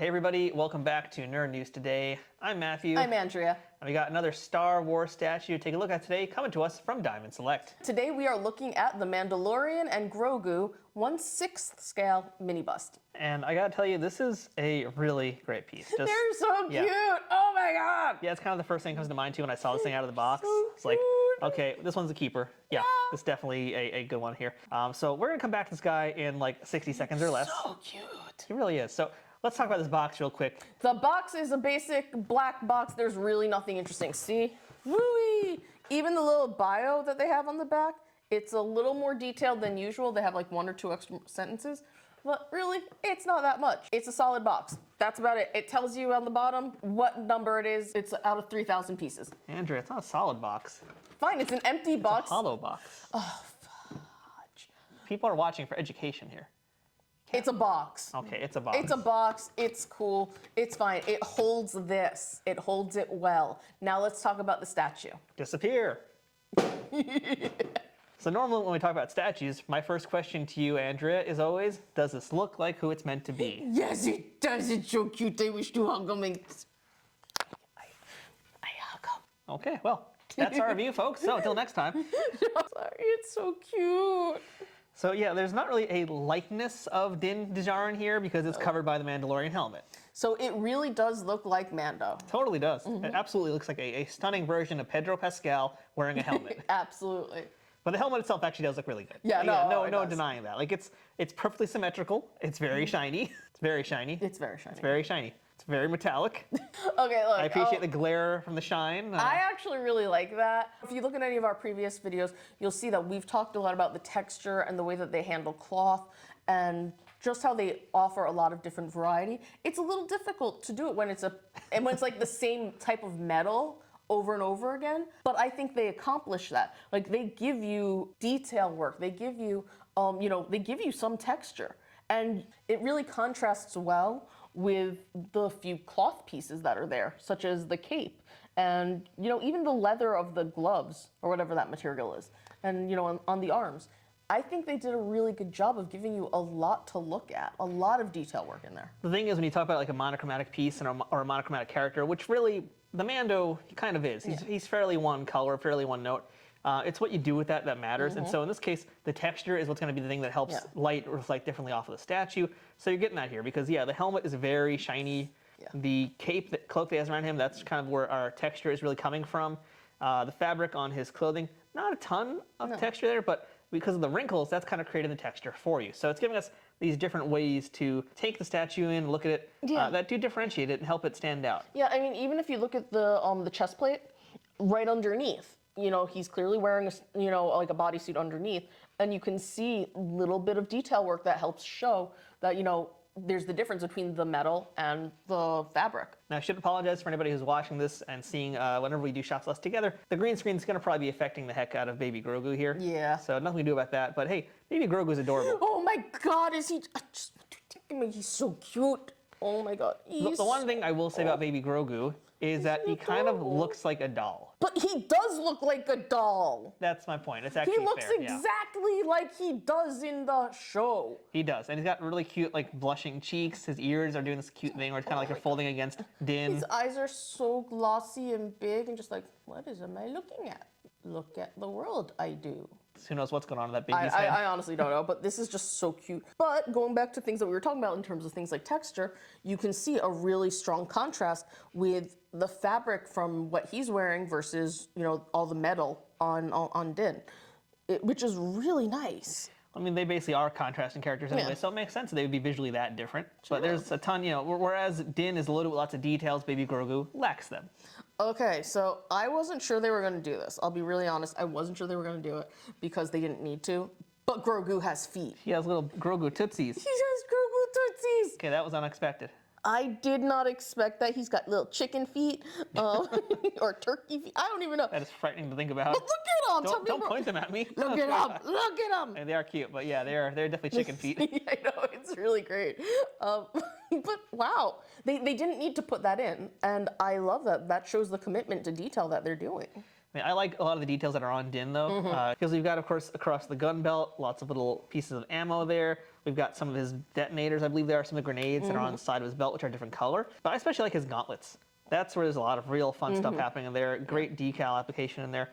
Hey everybody, welcome back to Nerd News Today. I'm Matthew. I'm Andrea. And we got another Star Wars statue to take a look at today, coming to us from Diamond Select. Today we are looking at the Mandalorian and Grogu 1/6 scale mini bust. And I gotta tell you, this is a really great piece. They're so cute! Oh my god! Yeah, it's kind of the first thing that comes to mind too when I saw this thing out of the box. So it's like, okay, this one's a keeper. Yeah, this is definitely a good one here. So we're gonna come back to this guy in like 60 seconds or less. So cute. He really is. So let's talk about this box real quick. The box is a basic black box. There's really nothing interesting. See? Woo-wee! Even the little bio that they have on the back, it's a little more detailed than usual. They have like 1 or 2 extra sentences. But really, it's not that much. It's a solid box. That's about it. It tells you on the bottom what number it is. It's out of 3,000 pieces. Andrea, it's not a solid box. Fine, it's an empty box. It's a hollow box. Oh, fudge. People are watching for education here. It's a box. Okay, it's a box. It's a box. It's cool. It's fine. It holds this. It holds it well. Now let's talk about the statue. Disappear. So normally when we talk about statues, my first question to you, Andrea, is always, does this look like who it's meant to be? Yes, it does. It's so cute. I wish to hug him. I hug him. Okay, well, that's our review, folks. So until next time. Sorry, it's so cute. So yeah, there's not really a likeness of Din Djarin here because it's covered by the Mandalorian helmet. So it really does look like Mando. Totally does. It absolutely looks like a stunning version of Pedro Pascal wearing a helmet. Absolutely. But the helmet itself actually does look really good. Yeah, no denying that. Like it's perfectly symmetrical. It's very shiny. It's very shiny. It's very shiny. It's very shiny. It's very metallic. Okay, look. I appreciate the glare from the shine. I actually really like that. If you look at any of our previous videos, you'll see that we've talked a lot about the texture and the way that they handle cloth and just how they offer a lot of different variety. It's a little difficult to do it when it's like the same type of metal over and over again, but I think they accomplish that. Like they give you detail work, they give you, they give you some texture, and it really contrasts well with the few cloth pieces that are there, such as the cape, and even the leather of the gloves or whatever that material is, and on the arms. I think they did a really good job of giving you a lot to look at, a lot of detail work in there. The thing is, when you talk about like a monochromatic piece or a monochromatic character, which really the Mando he kind of is. He's fairly one color, fairly one note. It's what you do with that matters. And so in this case, the texture is what's going to be the thing that helps light reflect differently off of the statue. So you're getting that here because the helmet is very shiny. Yeah. The cloak that he has around him, that's kind of where our texture is really coming from. The fabric on his clothing, not a ton of texture there, but because of the wrinkles, that's kind of creating the texture for you. So it's giving us these different ways to take the statue in, look at it, that do differentiate it and help it stand out. Yeah, I mean, even if you look at the chest plate, right underneath, he's clearly wearing like a bodysuit underneath, and you can see a little bit of detail work that helps show that, there's the difference between the metal and the fabric. Now, I should apologize for anybody who's watching this and seeing whenever we do shots less together, the green screen is going to probably be affecting the heck out of Baby Grogu here. Yeah. So nothing we do about that. But hey, Baby Grogu is adorable. Oh my God, is he? He's so cute. Oh my God. The one thing I will say about Baby Grogu is that he kind of looks like a doll. But he does look like a doll. That's my point. It's actually He looks fair, exactly like he does in the show. He does, and he's got really cute, like blushing cheeks. His ears are doing this cute thing where it's kind of like they're folding against Din. His eyes are so glossy and big, and just like, what am I looking at? Look at the world, I do. Who knows what's going on in that baby's head? I honestly don't know, but this is just so cute. But going back to things that we were talking about in terms of things like texture, you can see a really strong contrast with the fabric from what he's wearing versus, all the metal on Din, which is really nice. I mean, they basically are contrasting characters anyway, so it makes sense that they would be visually that different. Sure. But there's a ton, whereas Din is loaded with lots of details, Baby Grogu lacks them. Okay, so I wasn't sure they were going to do this. I'll be really honest. I wasn't sure they were going to do it because they didn't need to. But Grogu has feet. He has little Grogu tootsies. He has Grogu tootsies. Okay, that was unexpected. I did not expect that. He's got little chicken feet or turkey feet. I don't even know. That is frightening to think about. But look at him. Don't point them at me. Look at him. Look at him. And they are cute, but yeah, they're definitely chicken feet. I know, it's really great. But wow, they didn't need to put that in, and I love that. That shows the commitment to detail that they're doing. I mean, I like a lot of the details that are on Din, though, because we've got, of course, across the gun belt, lots of little pieces of ammo there. We've got some of his detonators. I believe there are some of the grenades that are on the side of his belt, which are different color. But I especially like his gauntlets. That's where there's a lot of real fun stuff happening in there. Great decal application in there.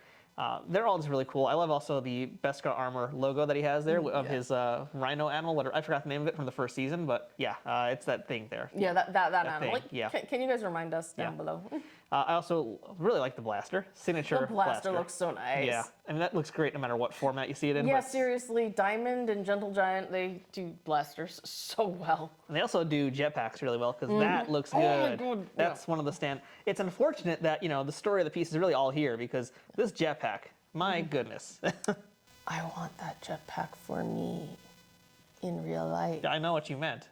They're all just really cool. I love also the Beskar armor logo that he has there of his rhino animal. Whatever, I forgot the name of it from the first season, but yeah, it's that thing there. Yeah, that animal. thing, Like, yeah. Can you guys remind us down below? I also really like the blaster. Signature The blaster looks so nice. Yeah, I mean, that looks great no matter what format you see it in. Yeah, but- seriously, Diamond and Gentle Giant, they do blasters so well. And they also do jetpacks really well because that looks good. Oh my God, That's one of the stand. It's unfortunate that the story of the piece is really all here because this jetpack, my goodness. I want that jetpack for me in real life. I know what you meant.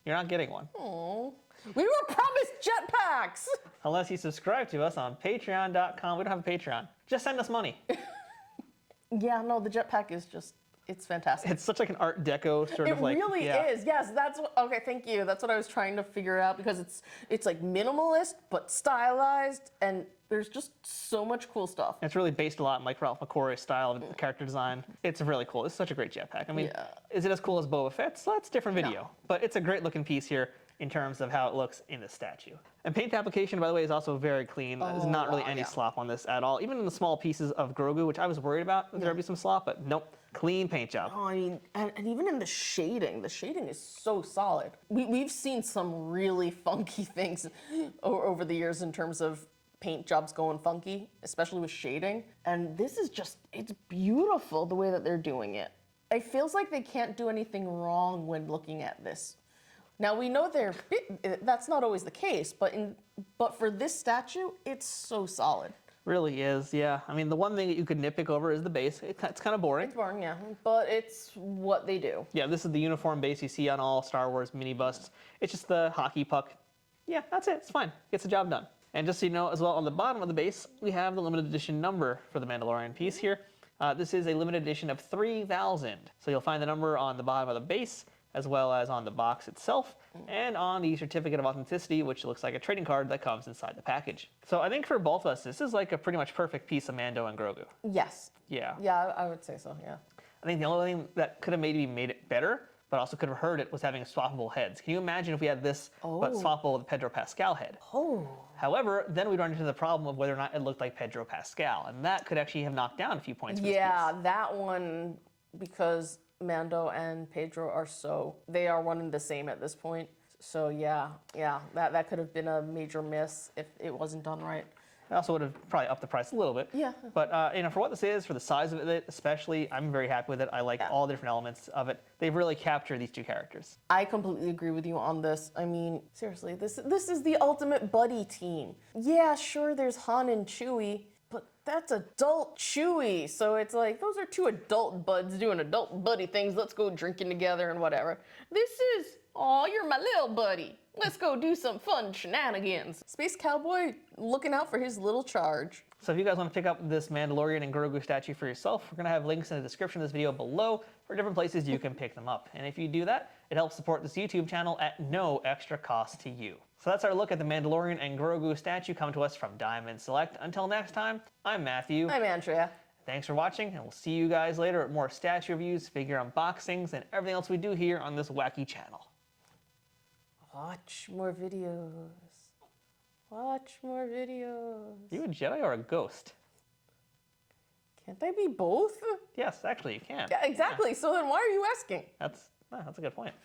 You're not getting one. Oh, we were promised jetpacks. Unless you subscribe to us on patreon.com. We don't have a Patreon. Just send us money. Yeah, no, the jetpack is just, it's fantastic. It's such like an Art Deco sort It of like. really yeah. is. Yes, that's what, okay. Thank you. That's what I was trying to figure out because it's like minimalist but stylized, and there's just so much cool stuff. It's really based a lot on like Ralph McQuarrie's style of character design. It's really cool. It's such a great jetpack. I mean, Yeah. is it as cool as Boba Fett's? Well, that's a different video. No. But it's a great looking piece here in terms of how it looks in the statue. And paint application, by the way, is also very clean. There's not really wow, any yeah. slop on this at all. Even in the small pieces of Grogu, which I was worried about that there'd be some slop, but nope. Clean paint job. Oh, I mean, and even in the shading is so solid. We've seen some really funky things over the years in terms of paint jobs going funky, especially with shading. And this is just, it's beautiful the way that they're doing it. It feels like they can't do anything wrong when looking at this. Now we know that's not always the case, but for this statue, it's so solid. Really is, yeah. I mean, the one thing that you could nitpick over is the base. It's kind of boring. It's boring, yeah, but it's what they do. Yeah, this is the uniform base you see on all Star Wars mini busts. It's just the hockey puck. Yeah, that's it. It's fine. Gets the job done. And just so you know, as well, on the bottom of the base, we have the limited edition number for the Mandalorian piece here. This is a limited edition of 3,000. So you'll find the number on the bottom of the base, as well as on the box itself, and on the certificate of authenticity, which looks like a trading card that comes inside the package. So I think for both of us, this is like a pretty much perfect piece of Mando and Grogu. Yes. Yeah. Yeah, I would say so, yeah. I think the only thing that could have maybe made it better, but also could have hurt it, was having swappable heads. Can you imagine if we had this, but swappable with the Pedro Pascal head? Oh. However, then we'd run into the problem of whether or not it looked like Pedro Pascal, and that could actually have knocked down a few points for this Yeah, piece. that one, because Mando and Pedro they are one and the same at this point. So yeah, that could have been a major miss if it wasn't done right. I also would have probably upped the price a little bit. Yeah. But for what this is, for the size of it especially, I'm very happy with it. I like all the different elements of it. They've really captured these two characters. I completely agree with you on this. I mean, seriously, this is the ultimate buddy team. Yeah, sure, there's Han and Chewie, but that's adult Chewie. So it's like, those are two adult buds doing adult buddy things. Let's go drinking together and whatever. This is, aw, you're my little buddy. Let's go do some fun shenanigans. Space Cowboy looking out for his little charge. So if you guys want to pick up this Mandalorian and Grogu statue for yourself, we're going to have links in the description of this video below for different places you can pick them up. And if you do that, it helps support this YouTube channel at no extra cost to you. So that's our look at the Mandalorian and Grogu statue coming to us from Diamond Select. Until next time, I'm Matthew. I'm Andrea. Thanks for watching, and we'll see you guys later at more statue reviews, figure unboxings, and everything else we do here on this wacky channel. Watch more videos. Watch more videos. You a Jedi or a ghost? Can't I be both? Yes, actually you can. Yeah, exactly. So then why are you asking? That's a good point.